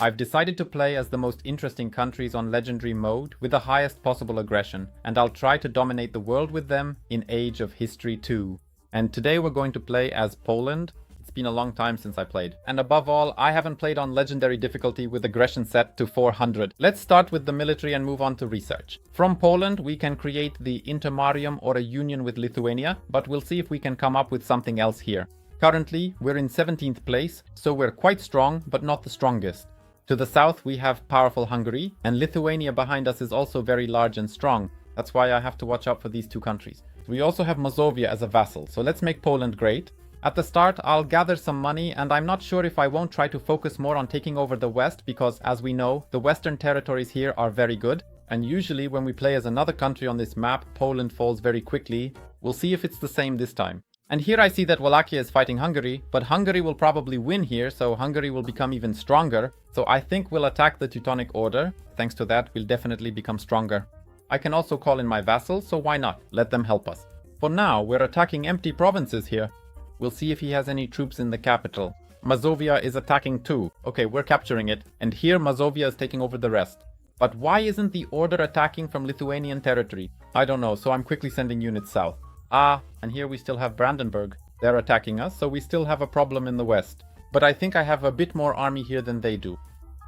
I've decided to play as the most interesting countries on Legendary mode with the highest possible aggression, and I'll try to dominate the world with them in Age of History 2. And today we're going to play as Poland. It's been a long time since I played. And above all, I haven't played on Legendary difficulty with aggression set to 400. Let's start with the military and move on to research. From Poland, we can create the intermarium or a union with Lithuania, but we'll see if we can come up with something else here. Currently, we're in 17th place, so we're quite strong, but not the strongest. To the south, we have powerful Hungary, and Lithuania behind us is also very large and strong. That's why I have to watch out for these two countries. We also have Mazovia as a vassal, so let's make Poland great. At the start, I'll gather some money, and I'm not sure if I won't try to focus more on taking over the west, because as we know, the western territories here are very good. And usually when we play as another country on this map, Poland falls very quickly. We'll see if it's the same this time. And here I see that Wallachia is fighting Hungary, but Hungary will probably win here, so Hungary will become even stronger. So I think we'll attack the Teutonic Order. Thanks to that, we'll definitely become stronger. I can also call in my vassals, so why not? Let them help us. For now, we're attacking empty provinces here. We'll see if he has any troops in the capital. Mazovia is attacking too. Okay, we're capturing it. And here Mazovia is taking over the rest. But why isn't the Order attacking from Lithuanian territory? I don't know, so I'm quickly sending units south. Ah, and here we still have Brandenburg. They're attacking us, so we still have a problem in the west. But I think I have a bit more army here than they do.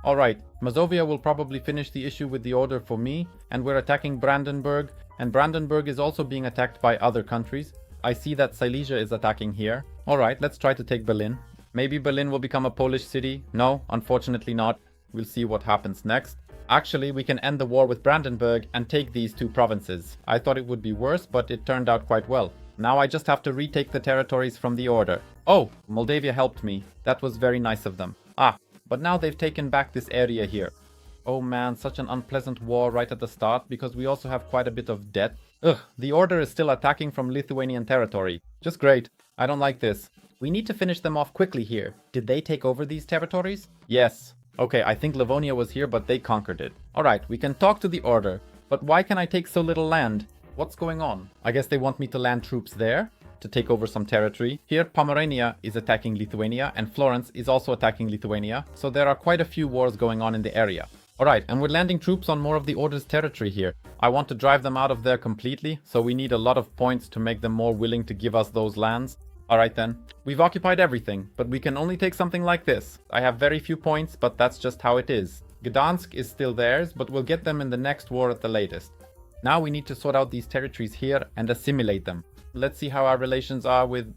Alright, Mazovia will probably finish the issue with the Order for me, and we're attacking Brandenburg, and Brandenburg is also being attacked by other countries. I see that Silesia is attacking here. Alright, let's try to take Berlin. Maybe Berlin will become a Polish city. No, unfortunately not. We'll see what happens next. Actually, we can end the war with Brandenburg and take these two provinces. I thought it would be worse, but it turned out quite well. Now I just have to retake the territories from the Order. Oh, Moldavia helped me. That was very nice of them. Ah, but now they've taken back this area here. Oh man, such an unpleasant war right at the start, because we also have quite a bit of debt. Ugh, the Order is still attacking from Lithuanian territory. Just great. I don't like this. We need to finish them off quickly here. Did they take over these territories? Yes. Okay, I think Livonia was here, but they conquered it. Alright, we can talk to the Order. But why can I take so little land? What's going on? I guess they want me to land troops there to take over some territory. Here, Pomerania is attacking Lithuania, and Florence is also attacking Lithuania. So there are quite a few wars going on in the area. Alright, and we're landing troops on more of the Order's territory here. I want to drive them out of there completely, so we need a lot of points to make them more willing to give us those lands. Alright then, we've occupied everything, but we can only take something like this. I have very few points, but that's just how it is. Gdansk is still theirs, but we'll get them in the next war at the latest. Now we need to sort out these territories here and assimilate them. Let's see how our relations are with,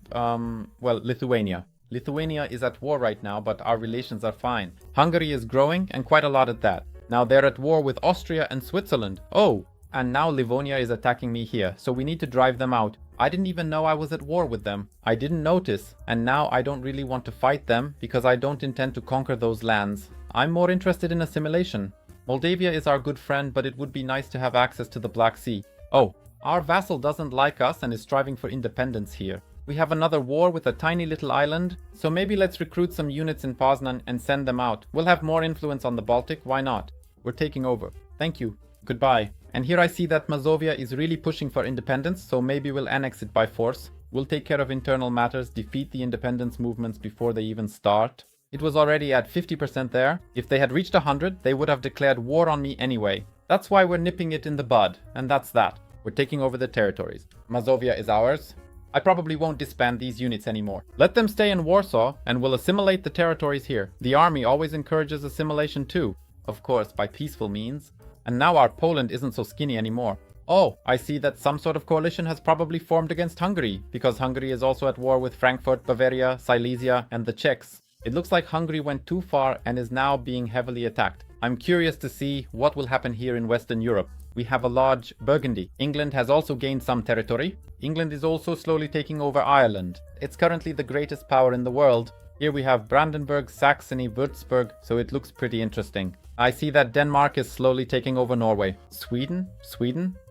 Lithuania. Lithuania is at war right now, but our relations are fine. Hungary is growing, and quite a lot at that. Now they're at war with Austria and Switzerland. Oh, and now Livonia is attacking me here, so we need to drive them out. I didn't even know I was at war with them. I didn't notice, and now I don't really want to fight them because I don't intend to conquer those lands. I'm more interested in assimilation. Moldavia is our good friend, but it would be nice to have access to the Black Sea. Oh, our vassal doesn't like us and is striving for independence here. We have another war with a tiny little island, so maybe let's recruit some units in Poznan and send them out. We'll have more influence on the Baltic, why not? We're taking over. Thank you. Goodbye. And here I see that Mazovia is really pushing for independence, so maybe we'll annex it by force. We'll take care of internal matters, defeat the independence movements before they even start. It was already at 50% there. If they had reached 100, they would have declared war on me anyway. That's why we're nipping it in the bud, and that's that. We're taking over the territories. Mazovia is ours. I probably won't disband these units anymore. Let them stay in Warsaw, and we'll assimilate the territories here. The army always encourages assimilation too. Of course, by peaceful means. And now our Poland isn't so skinny anymore. Oh, I see that some sort of coalition has probably formed against Hungary, because Hungary is also at war with Frankfurt, Bavaria, Silesia, and the Czechs. It looks like Hungary went too far and is now being heavily attacked. I'm curious to see what will happen here in Western Europe. We have a large Burgundy. England has also gained some territory. England is also slowly taking over Ireland. It's currently the greatest power in the world. Here we have Brandenburg, Saxony, Würzburg, so it looks pretty interesting. I see that Denmark is slowly taking over Norway. Sweden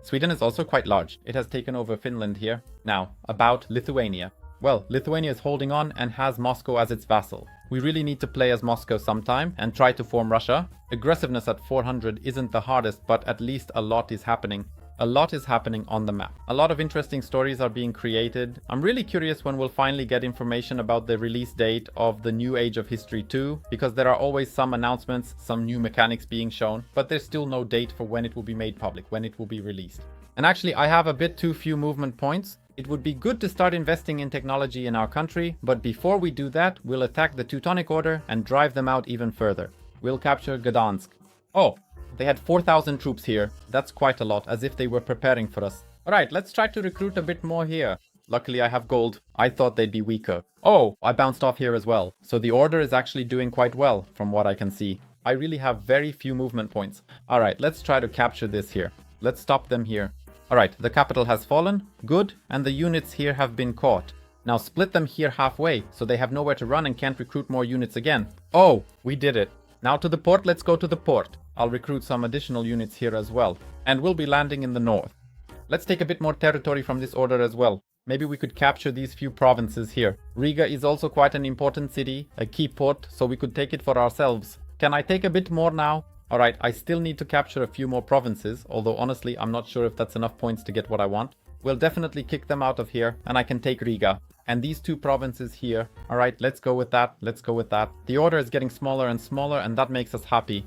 is also quite large. It has taken over Finland here. Now, about Lithuania. Well, Lithuania is holding on and has Moscow as its vassal. We really need to play as Moscow sometime and try to form Russia. Aggressiveness at 400 isn't the hardest, but at least a lot is happening. A lot is happening on the map. A lot of interesting stories are being created. I'm really curious when we'll finally get information about the release date of the New Age of History 2, because there are always some announcements, some new mechanics being shown, but there's still no date for when it will be made public, when it will be released. And actually, I have a bit too few movement points. It would be good to start investing in technology in our country, but before we do that, we'll attack the Teutonic Order and drive them out even further. We'll capture Gdansk. Oh, they had 4,000 troops here. That's quite a lot, as if they were preparing for us. Alright, let's try to recruit a bit more here. Luckily I have gold. I thought they'd be weaker. Oh, I bounced off here as well. So the order is actually doing quite well, from what I can see. I really have very few movement points. Alright, let's try to capture this here. Let's stop them here. Alright, the capital has fallen. Good. And the units here have been caught. Now split them here halfway, so they have nowhere to run and can't recruit more units again. Oh, we did it. Now to the port, let's go to the port. I'll recruit some additional units here as well. And we'll be landing in the north. Let's take a bit more territory from this order as well. Maybe we could capture these few provinces here. Riga is also quite an important city, a key port, so we could take it for ourselves. Can I take a bit more now? Alright, I still need to capture a few more provinces, although honestly I'm not sure if that's enough points to get what I want. We'll definitely kick them out of here, and I can take Riga. And these two provinces here. Alright, let's go with that, let's go with that. The order is getting smaller and smaller, and that makes us happy.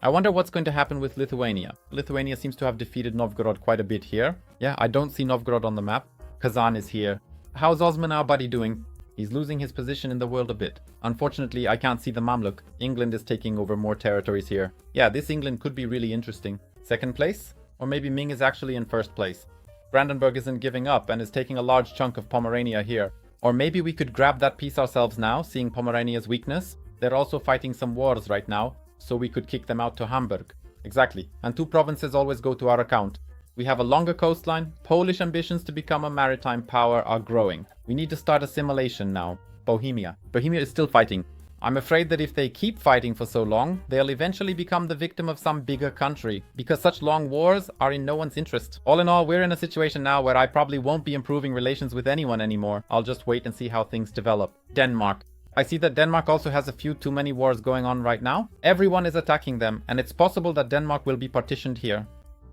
I wonder what's going to happen with Lithuania. Lithuania seems to have defeated Novgorod quite a bit here. Yeah, I don't see Novgorod on the map. Kazan is here. How's Osman our buddy doing? He's losing his position in the world a bit. Unfortunately, I can't see the Mamluk. England is taking over more territories here. Yeah, this England could be really interesting. Second place? Or maybe Ming is actually in first place. Brandenburg isn't giving up and is taking a large chunk of Pomerania here. Or maybe we could grab that piece ourselves now, seeing Pomerania's weakness. They're also fighting some wars right now, so we could kick them out to Hamburg. Exactly. And two provinces always go to our account. We have a longer coastline. Polish ambitions to become a maritime power are growing. We need to start assimilation now. Bohemia. Bohemia is still fighting. I'm afraid that if they keep fighting for so long, they'll eventually become the victim of some bigger country, because such long wars are in no one's interest. All in all, we're in a situation now where I probably won't be improving relations with anyone anymore. I'll just wait and see how things develop. Denmark. I see that Denmark also has a few too many wars going on right now. Everyone is attacking them, and it's possible that Denmark will be partitioned here.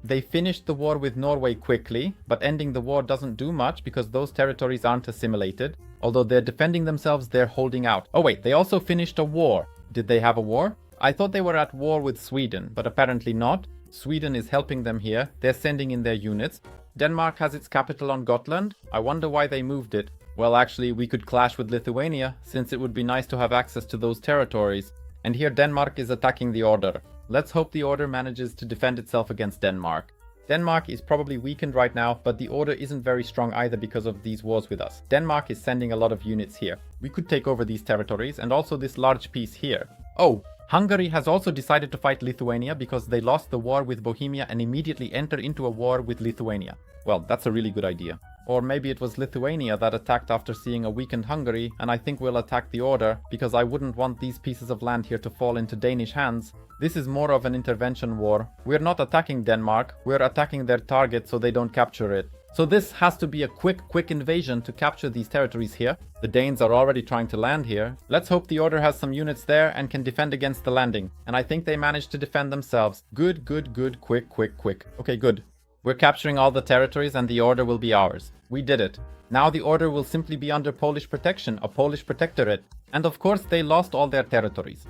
They finished the war with Norway quickly, but ending the war doesn't do much because those territories aren't assimilated. Although they're defending themselves, they're holding out. Oh wait, they also finished a war. Did they have a war? I thought they were at war with Sweden, but apparently not. Sweden is helping them here. They're sending in their units. Denmark has its capital on Gotland. I wonder why they moved it. Well, actually, we could clash with Lithuania, since it would be nice to have access to those territories. And here Denmark is attacking the Order. Let's hope the Order manages to defend itself against Denmark. Denmark is probably weakened right now, but the Order isn't very strong either because of these wars with us. Denmark is sending a lot of units here. We could take over these territories and also this large piece here. Oh, Hungary has also decided to fight Lithuania because they lost the war with Bohemia and immediately enter into a war with Lithuania. Well, that's a really good idea. Or maybe it was Lithuania that attacked after seeing a weakened Hungary, and I think we'll attack the Order, because I wouldn't want these pieces of land here to fall into Danish hands. This is more of an intervention war. We're not attacking Denmark, we're attacking their target so they don't capture it. So this has to be a quick invasion to capture these territories here. The Danes are already trying to land here. Let's hope the Order has some units there and can defend against the landing. And I think they managed to defend themselves. Good, quick. Okay, good. We're capturing all the territories and the Order will be ours. We did it. Now the Order will simply be under Polish protection, a Polish protectorate. And of course they lost all their territories.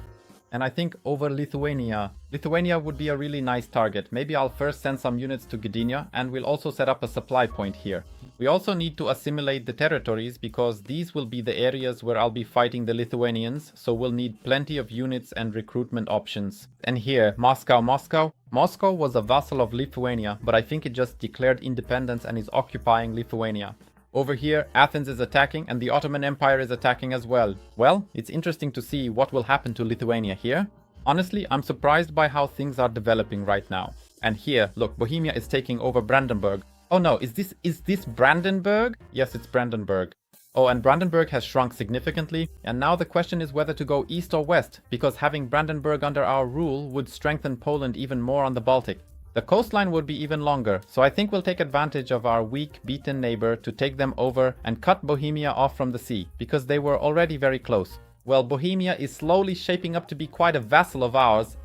And I think over Lithuania. Lithuania would be a really nice target. Maybe I'll first send some units to Gdynia and we'll also set up a supply point here. We also need to assimilate the territories because these will be the areas where I'll be fighting the Lithuanians, so we'll need plenty of units and recruitment options. And here, Moscow. Moscow was a vassal of Lithuania, but I think it just declared independence and is occupying Lithuania. Over here, Athens is attacking and the Ottoman Empire is attacking as well. Well, it's interesting to see what will happen to Lithuania here. Honestly, I'm surprised by how things are developing right now. And here, look, Bohemia is taking over Brandenburg. Oh no, is this Brandenburg? Yes, it's Brandenburg. Oh, and Brandenburg has shrunk significantly, and now the question is whether to go east or west, because having Brandenburg under our rule would strengthen Poland even more on the Baltic. The coastline would be even longer, so I think we'll take advantage of our weak, beaten neighbor to take them over and cut Bohemia off from the sea, because they were already very close. Well, Bohemia is slowly shaping up to be quite a vassal of ours,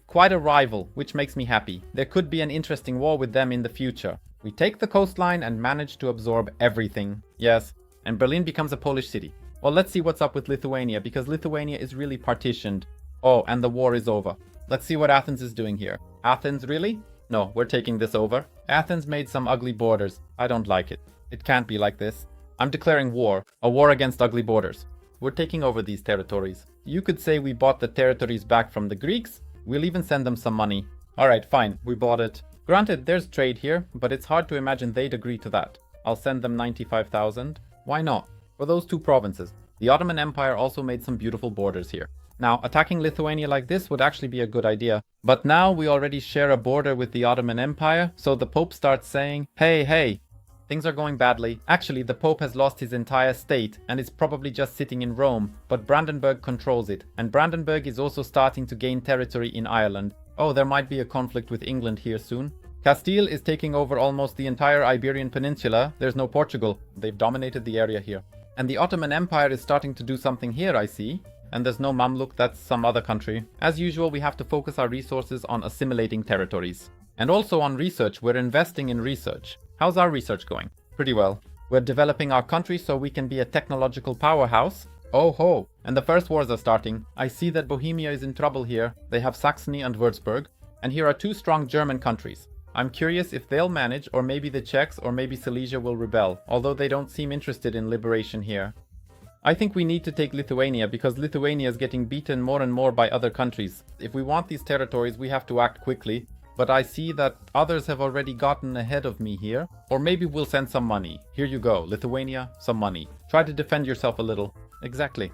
quite a rival, which makes me happy. There could be an interesting war with them in the future. We take the coastline and manage to absorb everything. Yes, and Berlin becomes a Polish city. Well, let's see what's up with Lithuania, because Lithuania is really partitioned. Oh, and the war is over. Let's see what Athens is doing here. Athens, really? No, we're taking this over. Athens made some ugly borders. I don't like it. It can't be like this. I'm declaring war. A war against ugly borders. We're taking over these territories. You could say we bought the territories back from the Greeks. We'll even send them some money. Alright, fine. We bought it. Granted, there's trade here, but it's hard to imagine they'd agree to that. I'll send them 95,000. Why not? For those two provinces. The Ottoman Empire also made some beautiful borders here. Now, attacking Lithuania like this would actually be a good idea. But now we already share a border with the Ottoman Empire, so the Pope starts saying, hey, things are going badly. Actually, the Pope has lost his entire state and is probably just sitting in Rome, but Brandenburg controls it. And Brandenburg is also starting to gain territory in Ireland. Oh, there might be a conflict with England here soon. Castile is taking over almost the entire Iberian Peninsula. There's no Portugal. They've dominated the area here. And the Ottoman Empire is starting to do something here, I see. And there's no Mamluk, that's some other country. As usual, we have to focus our resources on assimilating territories. And also on research. We're investing in research. How's our research going? Pretty well. We're developing our country so we can be a technological powerhouse. Oh ho! And the first wars are starting. I see that Bohemia is in trouble here. They have Saxony and Würzburg. And here are two strong German countries. I'm curious if they'll manage, or maybe the Czechs or maybe Silesia will rebel, although they don't seem interested in liberation here. I think we need to take Lithuania because Lithuania is getting beaten more and more by other countries. If we want these territories, we have to act quickly. But I see that others have already gotten ahead of me here. Or maybe we'll send some money. Here you go, Lithuania, some money. Try to defend yourself a little. Exactly.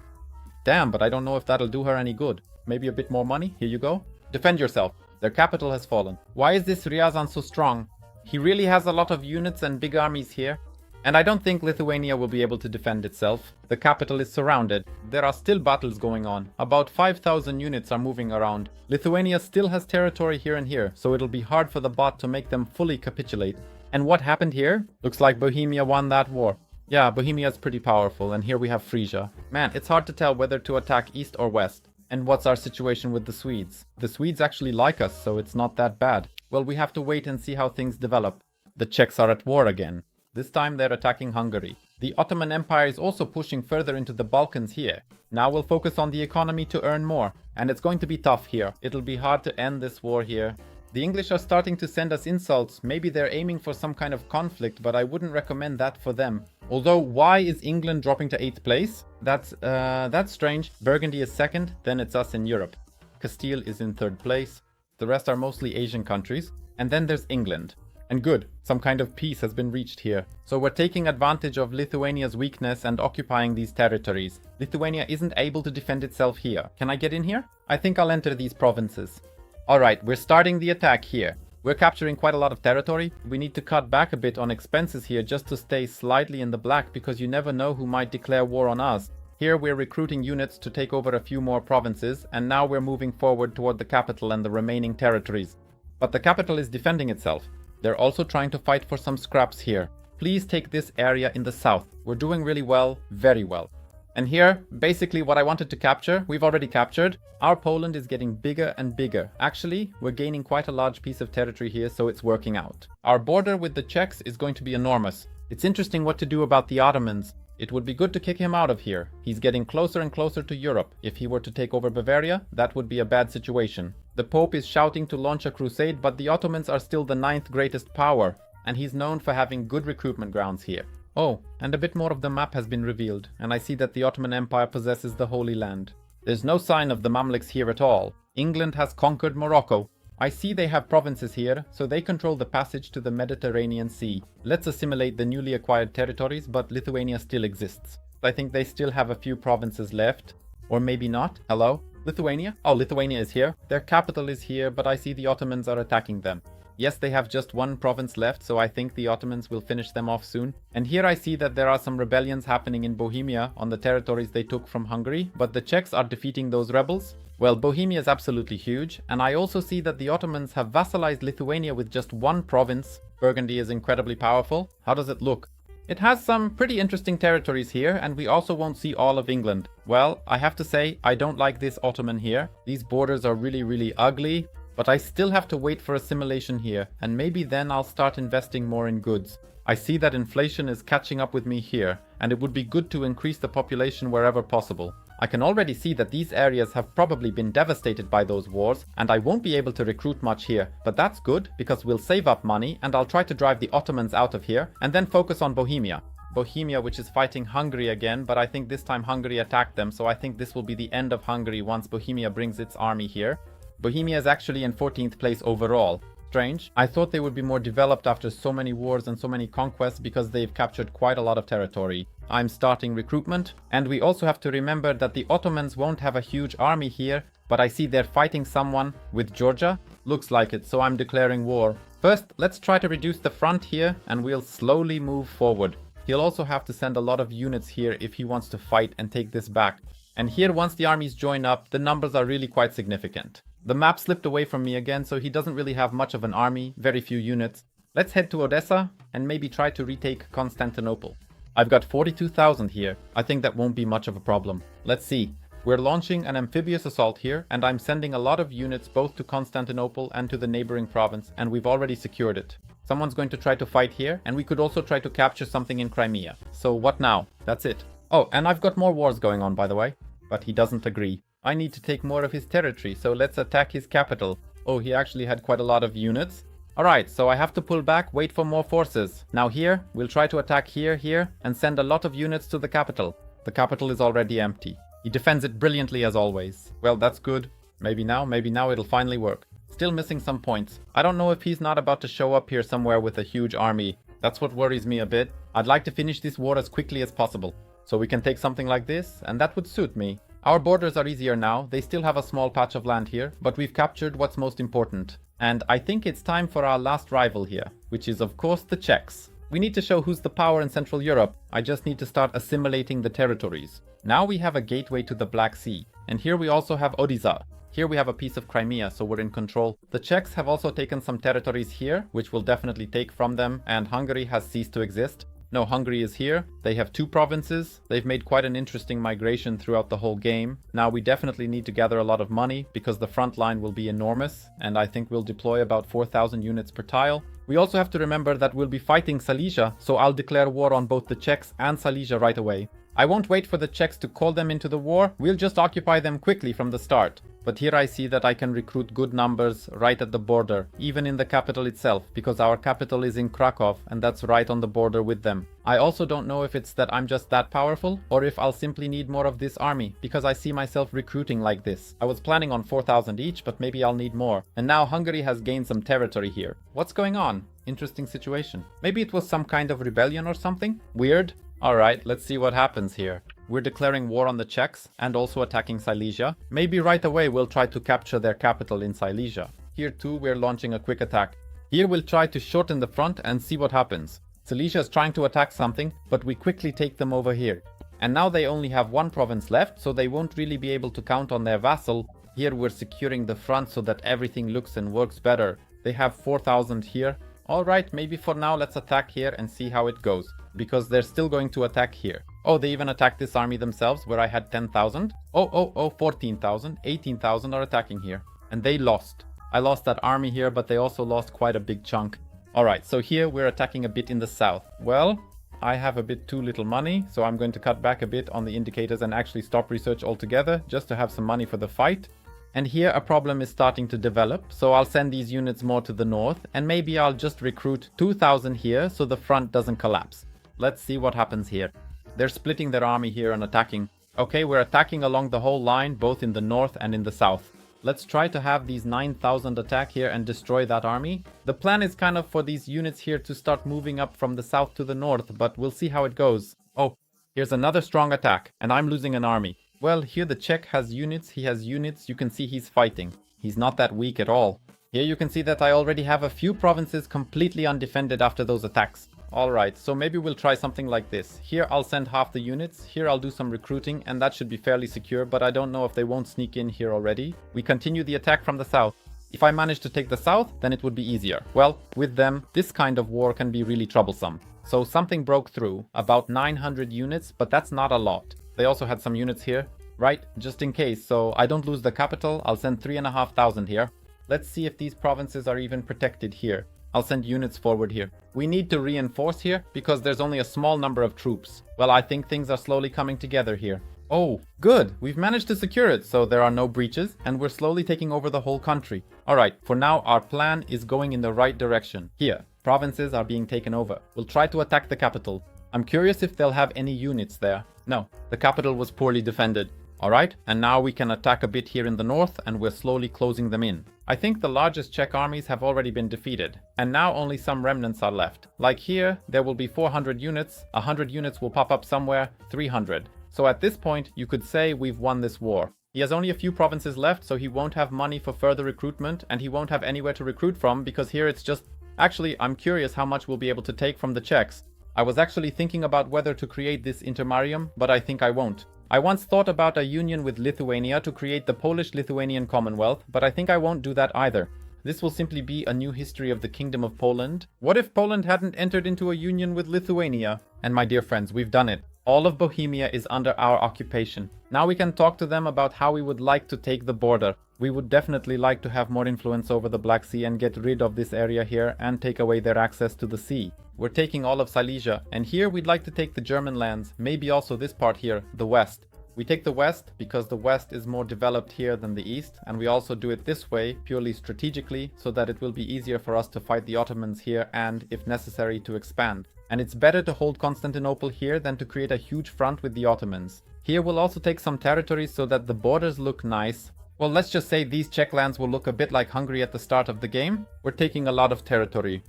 Damn, but I don't know if that'll do her any good. Maybe a bit more money? Here you go. Defend yourself. Their capital has fallen. Why is this Ryazan so strong? He really has a lot of units and big armies here. And I don't think Lithuania will be able to defend itself. The capital is surrounded. There are still battles going on. About 5,000 units are moving around. Lithuania still has territory here and here, so it'll be hard for the bot to make them fully capitulate. And what happened here? Looks like Bohemia won that war. Yeah, Bohemia is pretty powerful, and here we have Frisia. Man, it's hard to tell whether to attack east or west. And what's our situation with the Swedes? The Swedes actually like us, so it's not that bad. Well, we have to wait and see how things develop. The Czechs are at war again. This time they're attacking Hungary. The Ottoman Empire is also pushing further into the Balkans here. Now we'll focus on the economy to earn more. And it's going to be tough here. It'll be hard to end this war here. The English are starting to send us insults. Maybe they're aiming for some kind of conflict, but I wouldn't recommend that for them. Although, why is England dropping to 8th place? That's strange. Burgundy is 2nd, then it's us in Europe. Castile is in 3rd place. The rest are mostly Asian countries. And then there's England. And good, some kind of peace has been reached here. So we're taking advantage of Lithuania's weakness and occupying these territories. Lithuania isn't able to defend itself here. Can I get in here? I think I'll enter these provinces. Alright, we're starting the attack here. We're capturing quite a lot of territory. We need to cut back a bit on expenses here just to stay slightly in the black because you never know who might declare war on us. Here we're recruiting units to take over a few more provinces, and now we're moving forward toward the capital and the remaining territories. But the capital is defending itself. They're also trying to fight for some scraps here. Please take this area in the south. We're doing really well, very well. And here, basically what I wanted to capture, we've already captured. Our Poland is getting bigger and bigger. Actually, we're gaining quite a large piece of territory here, so it's working out. Our border with the Czechs is going to be enormous. It's interesting what to do about the Ottomans. It would be good to kick him out of here. He's getting closer and closer to Europe. If he were to take over Bavaria, that would be a bad situation. The Pope is shouting to launch a crusade, but the Ottomans are still the 9th greatest power, and he's known for having good recruitment grounds here. Oh, and a bit more of the map has been revealed, and I see that the Ottoman Empire possesses the Holy Land. There's no sign of the Mamluks here at all. England has conquered Morocco. I see they have provinces here, so they control the passage to the Mediterranean Sea. Let's assimilate the newly acquired territories, but Lithuania still exists. I think they still have a few provinces left. Or maybe not. Hello? Lithuania? Oh, Lithuania is here. Their capital is here, but I see the Ottomans are attacking them. Yes, they have just one province left, so I think the Ottomans will finish them off soon. And here I see that there are some rebellions happening in Bohemia on the territories they took from Hungary, but the Czechs are defeating those rebels. Well, Bohemia is absolutely huge, and I also see that the Ottomans have vassalized Lithuania with just one province. Burgundy is incredibly powerful. How does it look? It has some pretty interesting territories here, and we also won't see all of England. Well, I have to say, I don't like this Ottoman here. These borders are really ugly, but I still have to wait for assimilation here, and maybe then I'll start investing more in goods. I see that inflation is catching up with me here, and it would be good to increase the population wherever possible. I can already see that these areas have probably been devastated by those wars, and I won't be able to recruit much here, but that's good because we'll save up money and I'll try to drive the Ottomans out of here and then focus on Bohemia. Bohemia, which is fighting Hungary again, but I think this time Hungary attacked them, so I think this will be the end of Hungary once Bohemia brings its army here. Bohemia is actually in 14th place overall. Strange. I thought they would be more developed after so many wars and so many conquests because they've captured quite a lot of territory. I'm starting recruitment, and we also have to remember that the Ottomans won't have a huge army here, but I see they're fighting someone with Georgia. Looks like it, so I'm declaring war. First, let's try to reduce the front here, and we'll slowly move forward. He'll also have to send a lot of units here if he wants to fight and take this back. And here, once the armies join up, the numbers are really quite significant. The map slipped away from me again, so he doesn't really have much of an army, very few units. Let's head to Odessa and maybe try to retake Constantinople. I've got 42,000 here. I think that won't be much of a problem. Let's see. We're launching an amphibious assault here, and I'm sending a lot of units both to Constantinople and to the neighboring province, and we've already secured it. Someone's going to try to fight here, and we could also try to capture something in Crimea. So what now? That's it. Oh, and I've got more wars going on, by the way. But he doesn't agree. I need to take more of his territory, so let's attack his capital. Oh, he actually had quite a lot of units. Alright, so I have to pull back, wait for more forces. Now here, we'll try to attack here, and send a lot of units to the capital. The capital is already empty. He defends it brilliantly as always. Well, that's good. Maybe now it'll finally work. Still missing some points. I don't know if he's not about to show up here somewhere with a huge army. That's what worries me a bit. I'd like to finish this war as quickly as possible. So we can take something like this, and that would suit me. Our borders are easier now. They still have a small patch of land here, but we've captured what's most important. And I think it's time for our last rival here, which is of course the Czechs. We need to show who's the power in Central Europe. I just need to start assimilating the territories. Now we have a gateway to the Black Sea. And here we also have Odessa. Here we have a piece of Crimea, so we're in control. The Czechs have also taken some territories here, which we'll definitely take from them, and Hungary has ceased to exist. No, Hungary is here. They have 2 provinces. They've made quite an interesting migration throughout the whole game. Now we definitely need to gather a lot of money because the front line will be enormous, and I think we'll deploy about 4,000 units per tile. We also have to remember that we'll be fighting Silesia, so I'll declare war on both the Czechs and Silesia right away. I won't wait for the Czechs to call them into the war, we'll just occupy them quickly from the start. But here I see that I can recruit good numbers right at the border, even in the capital itself, because our capital is in Krakow and that's right on the border with them. I also don't know if it's that I'm just that powerful, or if I'll simply need more of this army, because I see myself recruiting like this. I was planning on 4,000 each, but maybe I'll need more. And now Hungary has gained some territory here. What's going on? Interesting situation. Maybe it was some kind of rebellion or something? Weird. Alright, let's see what happens here. We're declaring war on the Czechs and also attacking Silesia. Maybe right away we'll try to capture their capital in Silesia. Here too we're launching a quick attack. Here we'll try to shorten the front and see what happens. Silesia is trying to attack something, but we quickly take them over here. And now they only have 1 province left, so they won't really be able to count on their vassal. Here we're securing the front so that everything looks and works better. They have 4,000 here. Alright, maybe for now let's attack here and see how it goes, because they're still going to attack here. Oh, they even attacked this army themselves, where I had 10,000. 14,000, 18,000 are attacking here. And they lost. I lost that army here, but they also lost quite a big chunk. Alright, so here we're attacking a bit in the south. Well, I have a bit too little money, so I'm going to cut back a bit on the indicators and actually stop research altogether, just to have some money for the fight. And here a problem is starting to develop, so I'll send these units more to the north, and maybe I'll just recruit 2,000 here so the front doesn't collapse. Let's see what happens here. They're splitting their army here and attacking. Okay, we're attacking along the whole line, both in the north and in the south. Let's try to have these 9,000 attack here and destroy that army. The plan is kind of for these units here to start moving up from the south to the north, but we'll see how it goes. Oh, here's another strong attack, and I'm losing an army. Well, here the Czech has units, he has units, you can see he's fighting. He's not that weak at all. Here you can see that I already have a few provinces completely undefended after those attacks. Alright, so maybe we'll try something like this. Here I'll send half the units, here I'll do some recruiting, and that should be fairly secure, but I don't know if they won't sneak in here already. We continue the attack from the south. If I manage to take the south, then it would be easier. Well, with them, this kind of war can be really troublesome. So something broke through, about 900 units, but that's not a lot. They also had some units here, right? Just in case, so I don't lose the capital, I'll send 3,500 here. Let's see if these provinces are even protected here. I'll send units forward here. We need to reinforce here, because there's only a small number of troops. Well, I think things are slowly coming together here. Oh, good! We've managed to secure it, so there are no breaches, and we're slowly taking over the whole country. Alright, for now our plan is going in the right direction. Here, provinces are being taken over. We'll try to attack the capital. I'm curious if they'll have any units there. No, the capital was poorly defended. Alright, and now we can attack a bit here in the north, and we're slowly closing them in. I think the largest Czech armies have already been defeated, and now only some remnants are left. Like here, there will be 400 units, 100 units will pop up somewhere, 300. So at this point, you could say we've won this war. He has only a few provinces left, so he won't have money for further recruitment, and he won't have anywhere to recruit from, because here it's just... Actually, I'm curious how much we'll be able to take from the Czechs. I was actually thinking about whether to create this intermarium, but I think I won't. I once thought about a union with Lithuania to create the Polish-Lithuanian Commonwealth, but I think I won't do that either. This will simply be a new history of the Kingdom of Poland. What if Poland hadn't entered into a union with Lithuania? And my dear friends, we've done it. All of Bohemia is under our occupation. Now we can talk to them about how we would like to take the border. We would definitely like to have more influence over the Black Sea and get rid of this area here and take away their access to the sea. We're taking all of Silesia, and here we'd like to take the German lands, maybe also this part here, the west. We take the west because the west is more developed here than the east, and we also do it this way purely strategically so that it will be easier for us to fight the Ottomans here and, if necessary, to expand. And it's better to hold Constantinople here than to create a huge front with the Ottomans. Here we'll also take some territories so that the borders look nice. Well, let's just say these Czech lands will look a bit like Hungary at the start of the game. We're taking a lot of territory.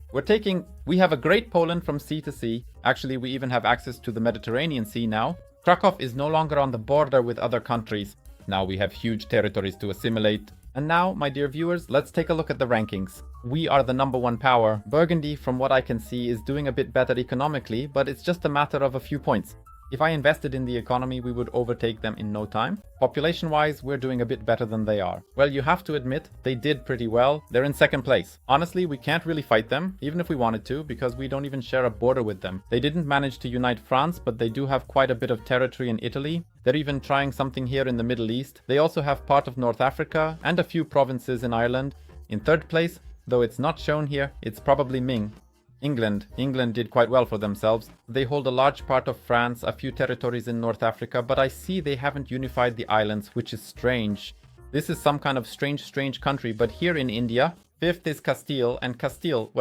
We have a great Poland from sea to sea. Actually, we even have access to the Mediterranean Sea now. Krakow is no longer on the border with other countries. Now we have huge territories to assimilate. And now, my dear viewers, let's take a look at the rankings. We are the #1 power. Burgundy, from what I can see, is doing a bit better economically, but it's just a matter of a few points. If I invested in the economy, we would overtake them in no time. Population-wise, we're doing a bit better than they are. Well, you have to admit, they did pretty well. They're in second place. Honestly, we can't really fight them, even if we wanted to, because we don't even share a border with them. They didn't manage to unite France, but they do have quite a bit of territory in Italy. They're even trying something here in the Middle East. They also have part of North Africa and a few provinces in Ireland. In third place, though it's not shown here, it's probably Ming. England did quite well for themselves. They hold a large part of France, a few territories in North Africa, but I see they haven't unified the islands, which is strange. This is some kind of strange country, but here in India, fifth is Castile, and Castile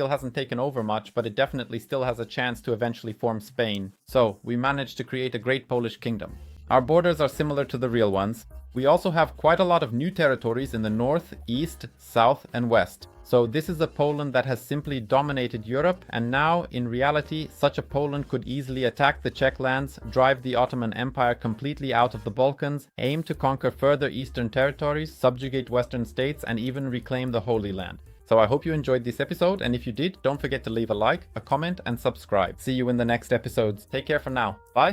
hasn't taken over much, but it definitely still has a chance to eventually form Spain. So, we managed to create a great Polish kingdom. Our borders are similar to the real ones. We also have quite a lot of new territories in the north, east, south, and west. So this is a Poland that has simply dominated Europe, and now, in reality, such a Poland could easily attack the Czech lands, drive the Ottoman Empire completely out of the Balkans, aim to conquer further eastern territories, subjugate western states, and even reclaim the Holy Land. So I hope you enjoyed this episode, and if you did, don't forget to leave a like, a comment, and subscribe. See you in the next episodes. Take care for now. Bye!